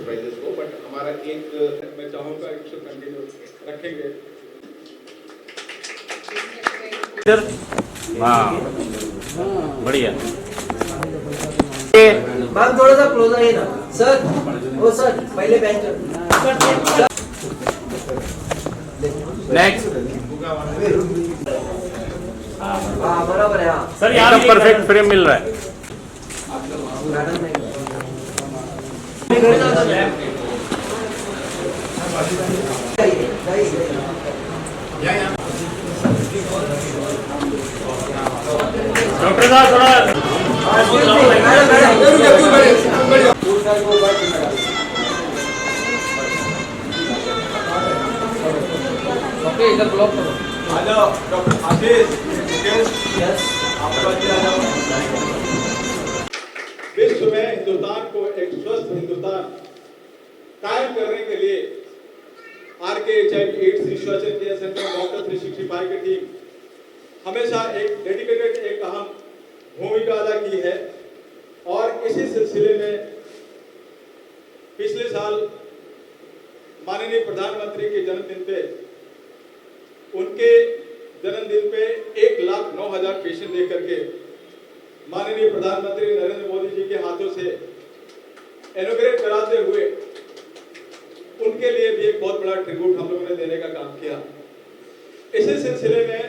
Exercises को, but हमारा एक मैं चाहूँगा इसको कंटिन्यू रखेंगे। हाँ बढ़िया। मैम थोड़ा सा क्लोज आइए ना सर। ओ सर पहले बेंच नेक्स्ट। हाँ बराबर है। हाँ सर यहाँ परफेक्ट फ्रेम मिल रहा है। मैडम नहीं डॉक्टर साहब थोड़ा ओके इधर ब्लॉक करो। आ जाओ डॉक्टर आशीष यस विश्व में हिंदुस्तान को एक स्वस्थ हिंदुस्तान कायम करने के लिए RK-HIV/AIDS research care centre doctor 365 की टीम हमेशा एक डेडिकेटेड एक अहम भूमिका अदा की है। और इसी सिलसिले में पिछले साल माननीय प्रधानमंत्री के जन्मदिन पे उनके जन्मदिन पे 1,09,000 पेशेंट दे करके माननीय प्रधानमंत्री नरेंद्र मोदी जी के हाथों से इनॉग्रेट कराते हुए उनके लिए भी एक बहुत बड़ा ट्रिब्यूट हम लोगों ने देने का काम किया। इसी सिलसिले में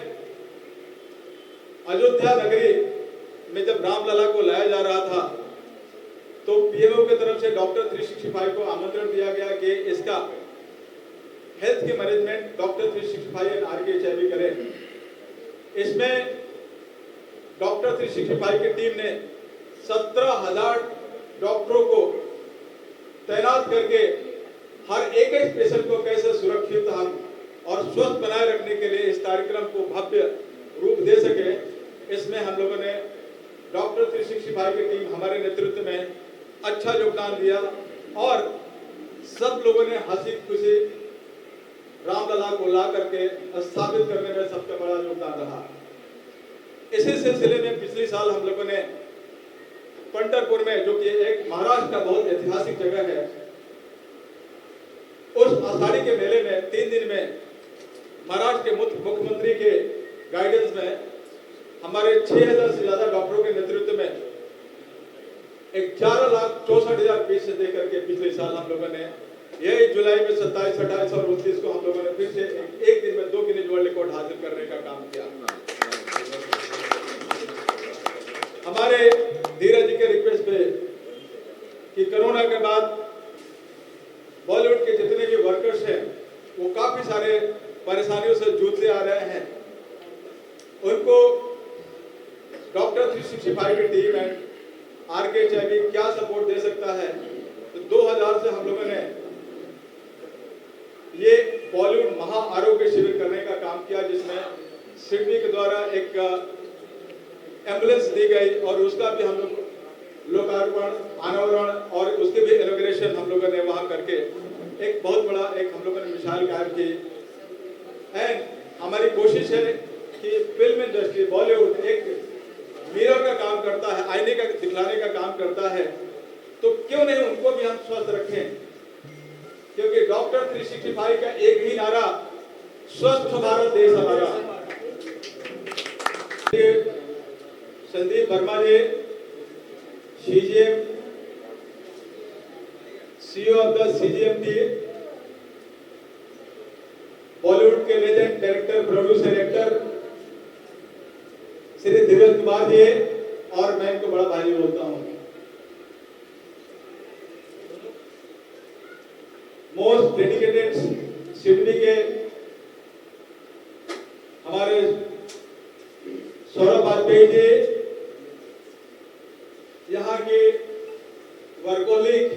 अयोध्या नगरी में जब रामलला को लाया जा रहा था तो PMO की तरफ से डॉक्टर 365 को आमंत्रण दिया गया कि इसका हेल्थ के मैनेजमेंट डॉक्टर 365 एंड RK-HIV करें। इसमें डॉक्टर 365 की टीम ने 17,000 डॉक्टरों को तैनात करके हर एक पेशेंट को कैसे सुरक्षित हम और स्वस्थ बनाए रखने के लिए इस कार्यक्रम को भव्य रूप दे सके, इसमें हम लोगों ने डॉक्टर 365 की टीम हमारे नेतृत्व में अच्छा योगदान दिया और सब लोगों ने हंसी खुशी रामलला को ला करके स्थापित करने में सबका बड़ा योगदान रहा। इसी सिलसिले में पिछले साल हम लोगों ने पंढरपुर में, जो कि एक महाराष्ट्र का बहुत ऐतिहासिक जगह है, उस आषाढ़ी के मेले में 3 दिन में महाराष्ट्र के मुख्यमंत्री के गाइडेंस में हमारे 6,000 से ज्यादा डॉक्टरों के नेतृत्व में 11,64,000 पेशेंट दे करके पिछले साल हम लोगों ने यही जुलाई में 27, 28 और 29 को हम लोगों ने फिर से एक दिन में 2 गिनीज वर्ल्ड रिकॉर्ड हासिल करने का काम किया। हमारे धीरज जी के रिक्वेस्ट पे कि कोरोना के बाद बॉलीवुड के जितने भी वर्कर्स हैं वो काफी सारे परेशानियों से जूझते आ रहे हैं, उनको डॉक्टर 365 की टीम एंड RK-HIV क्या सपोर्ट दे सकता है। तो 2000 से हम लोगों ने ये बॉलीवुड महा आरोग्य शिविर करने का काम किया, जिसमें सिडनी के द्वारा एक एम्बुलेंस दी गई और उसका भी हम लोग लोकार्पण, अनावरण और उसके भी इनॉग्रेशन हम लोगों ने वहां करके एक बहुत बड़ा एक हम लोगों ने मिसाल कायम की। एंड हमारी कोशिश है कि फिल्म इंडस्ट्री बॉलीवुड एक मिरर का काम करता है, आईने का दिखलाने का काम करता है, तो क्यों नहीं उनको भी हम स्वस्थ रखें, क्योंकि डॉक्टर 365 का एक ही नारा, स्वस्थ भारत देश हमारा। Sandeep Verma ji, CGM, CEO of the CGMT, Bollywood के legend director, producer, actor Shri Dheeraj Kumar ji, और मैं इनको बड़ा भाई बोलता हूं। मोस्ट डेडिकेटेड सिडनी के हमारे सौरभ वाजपेयी जी, यहाँ की वर्कोलिक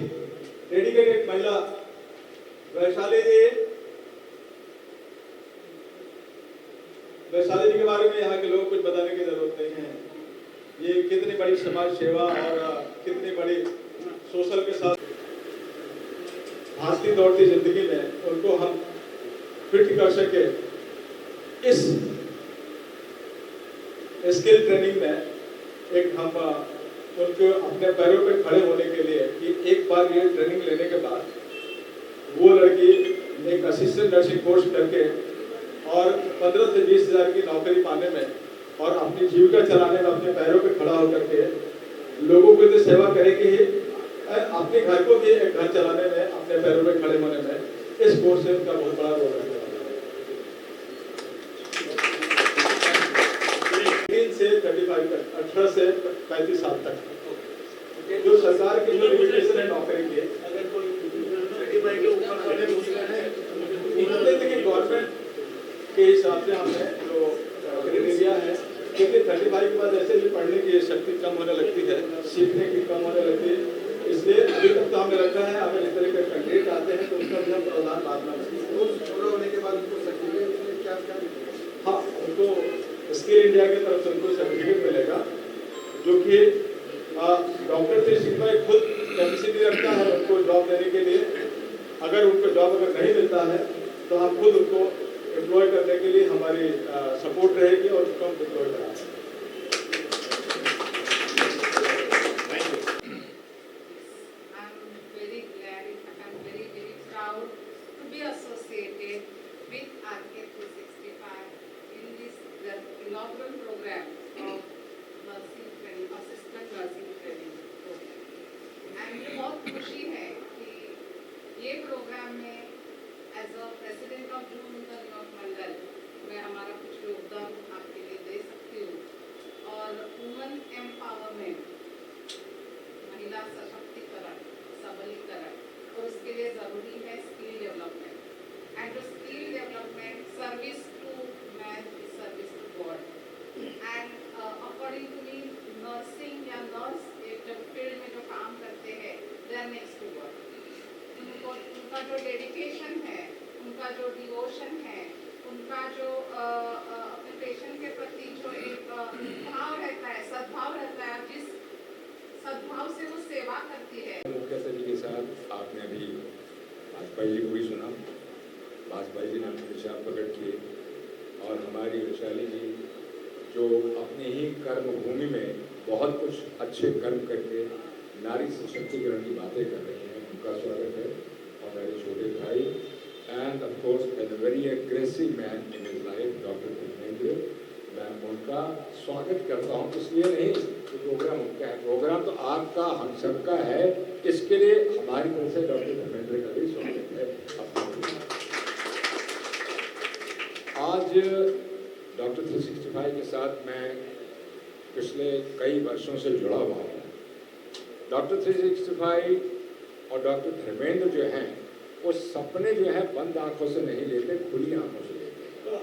डेडिकेटेड महिला वैशाली जी, वैशाली जी के बारे में यहाँ के लोग कुछ बताने की जरूरत नहीं है। ये कितनी बड़ी समाज सेवा और कितनी बड़ी सोशल के साथ भागती दौड़ती जिंदगी में उनको हम फिट कर सके, इस स्किल ट्रेनिंग में एक हम उनको अपने पैरों पे खड़े होने के लिए कि एक बार ये ट्रेनिंग लेने के बाद असिस्टेंट नर्सिंग कोर्स करके और 15 से 20 हज़ार की नौकरी पाने में और अपनी जीविका चलाने में अपने पैरों पे खड़ा होकर के लोगों को तो सेवा करेगी ही, अपने घर को भी एक घर चलाने में, अपने पैरों पे खड़े होने में इस कोर्स से उनका बहुत बड़ा रोल रहने वाला है। 3 से 35 तक, 18 से 35 साल तक जो सरकार की जो लिमिटेशन है नौकरी की, अगर कोई 35 के ऊपर देखिए गवर्नमेंट के हिसाब से हमने जो क्राइटेरिया है, क्योंकि 35 के बाद ऐसे भी पढ़ने की शक्ति कम होने लगती है, सीखने की कम होने लगती है, इसलिए अभी तक तो हमने रखा है। अगर इस तरह के कैंडिडेट आते हैं तो उसका भी हम प्रावधान बाद में पूरा होने के बाद उनको सर्टिफिकेट क्या क्या, हाँ उनको स्किल इंडिया की तरफ से उनको सर्टिफिकेट मिलेगा, जो कि डॉक्टर श्री खुद कैपेसिटी रखता है उनको जॉब देने के लिए। अगर उनको जॉब अगर नहीं मिलता है तो हम खुद उनको एम्प्लॉय करने के लिए हमारी सपोर्ट रहेगी और उसको हम डिप्लॉय कराएंगे। inaugural program of nursing training, assistant nursing training program. And मुझे बहुत खुशी है कि ये प्रोग्राम में एज अ प्रेसिडेंट ऑफ जून नियोजक मंडल मैं हमारा कुछ योगदान आपके लिए दे सकती हूँ। और वुमन एम्पावरमेंट, महिला सशक्तिकरण, सबलीकरण, और उसके लिए ज़रूरी है स्किल डेवलपमेंट। एंड जो skill development service to man is service to God. And according to me nursing या नर्स जब फील्ड में जो काम करते हैं they are next to God. उनका जो डेडिकेशन है, उनका जो डिवोशन है, उनका जो अपने पेशेंट के प्रति जो एक भाव रहता है, सद्भाव रहता है, जिस सद्भाव से वो सेवा करती है। मुख्य सचिव के साथ आपने अभी वाजपेयी जी को भी सुना, वाजपेयी जी ने अपने विचार प्रकट किए, और हमारी वैशाली जी जो अपने ही कर्म भूमि में बहुत कुछ अच्छे कर्म करके नारी सशक्तिकरण की बातें कर रही हैं, उनका स्वागत है। और मेरे छोटे भाई end of course a very aggressive man in his life doctor Dharmendra, मैं उनका स्वागत करता हूँ। इसलिए नहीं कि प्रोग्राम उनका है, प्रोग्राम तो आपका हम सबका है, इसके लिए हमारी तरफ से डॉक्टर धर्मेंद्र का भी स्वागत है। आज डॉक्टर 365 के साथ मैं पिछले कई वर्षों से जुड़ा हुआ हूँ। डॉक्टर 365 और डॉक्टर धर्मेंद्र जो हैं वो सपने जो है बंद आंखों से नहीं लेते, खुली आंखों से लेते हैं,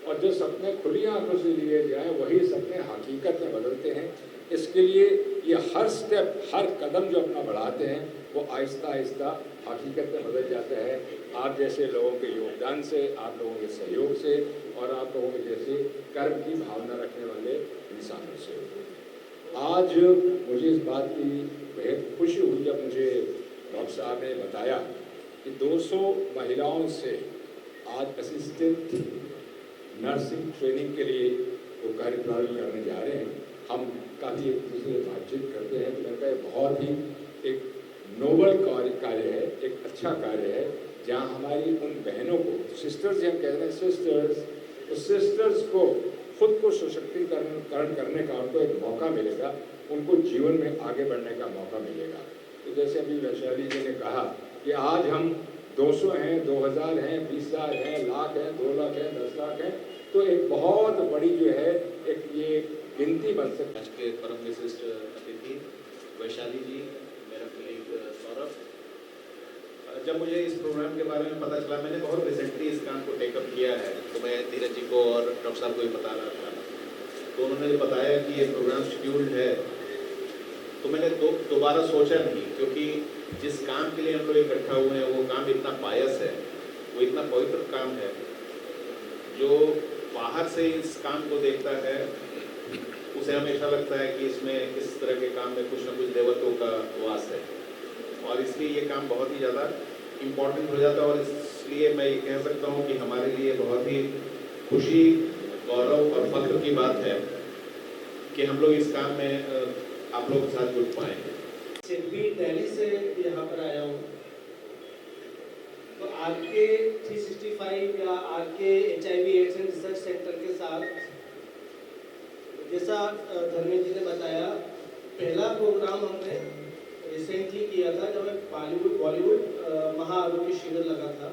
और जो सपने खुली आंखों से लिए जाए वही सपने हकीकत में बदलते हैं। इसके लिए ये हर स्टेप, हर कदम जो अपना बढ़ाते हैं वो आहिस्ता आहिस्ता हकीकत में बदल जाता है, आप जैसे लोगों के योगदान से, आप लोगों के सहयोग से, और आप लोगों के जैसे कर्म की भावना रखने वाले इंसानों से। आज मुझे इस बात की बेहद खुशी हुई जब मुझे डॉक्टर साहब ने बताया कि 200 महिलाओं से आज असिस्टेंट नर्सिंग ट्रेनिंग के लिए वो कार्य प्रारंभ करने जा रहे हैं। हम काफ़ी एक दूसरे से बातचीत करते हैं, तो मैंने कहा बहुत ही एक नोबल कार्य है, एक अच्छा कार्य है, जहाँ हमारी उन बहनों को, सिस्टर्स हम कहते हैं सिस्टर्स, तो सिस्टर्स को खुद को सशक्तिकरण करने का उनको एक मौका मिलेगा, उनको जीवन में आगे बढ़ने का मौका मिलेगा। तो जैसे अभी वैशाली जी ने कहा कि आज हम 200 हैं, 2000 हैं, 20,000 हैं, लाख हैं, 2 लाख हैं, 10 लाख हैं, तो एक बहुत बड़ी जो है एक ये गिनती बन सकती है। आज के परम विशिष्ट अतिथि वैशाली जी, मेरा कलीग सौरभ, जब मुझे इस प्रोग्राम के बारे में पता चला, मैंने बहुत रिसेंटली इस काम को टेकअप किया है, तो मैं धीरज जी को और डॉक्टर साहब को भी बता रहा था, तो उन्होंने बताया कि ये प्रोग्राम शेड्यूल्ड है, तो मैंने दोबारा सोचा नहीं, क्योंकि जिस काम के लिए हम लोग इकट्ठा हुए हैं वो काम इतना पायस है, वो इतना पवित्र काम है, जो बाहर से इस काम को देखता है उसे हमेशा लगता है कि इसमें इस तरह के काम में कुछ न कुछ देवत्वों का वास है, और इसलिए ये काम बहुत ही ज़्यादा इम्पोर्टेंट हो जाता है। और इसलिए मैं ये कह सकता हूँ कि हमारे लिए बहुत ही खुशी, गौरव और फख्र की बात है कि हम लोग इस काम में आप लोगों के साथ जुड़ पाए। सिर्फ दिल्ली से यहाँ पर आया हूँ, तो आरके 365 या RK HIV AIDS and research centre के साथ, जैसा धर्मेंद्र जी ने बताया, पहला प्रोग्राम हमने रिसेंटली किया था जब बॉलीवुड महाआरोग्य शिविर लगा था।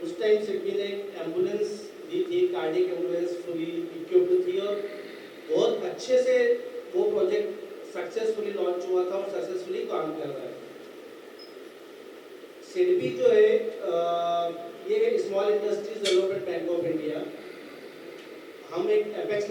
उस टाइम सिडबी ने एक एम्बुलेंस दी थी, कार्डियक एम्बुलेंस फुली इक्विप्ड थी, और बहुत अच्छे से वो प्रोजेक्ट सक्सेसफुली लॉन्च हुआ था और सक्सेसफुली काम कर रहा है। सिडबी जो है ये small industries development bank of India, हम एक एपेक्स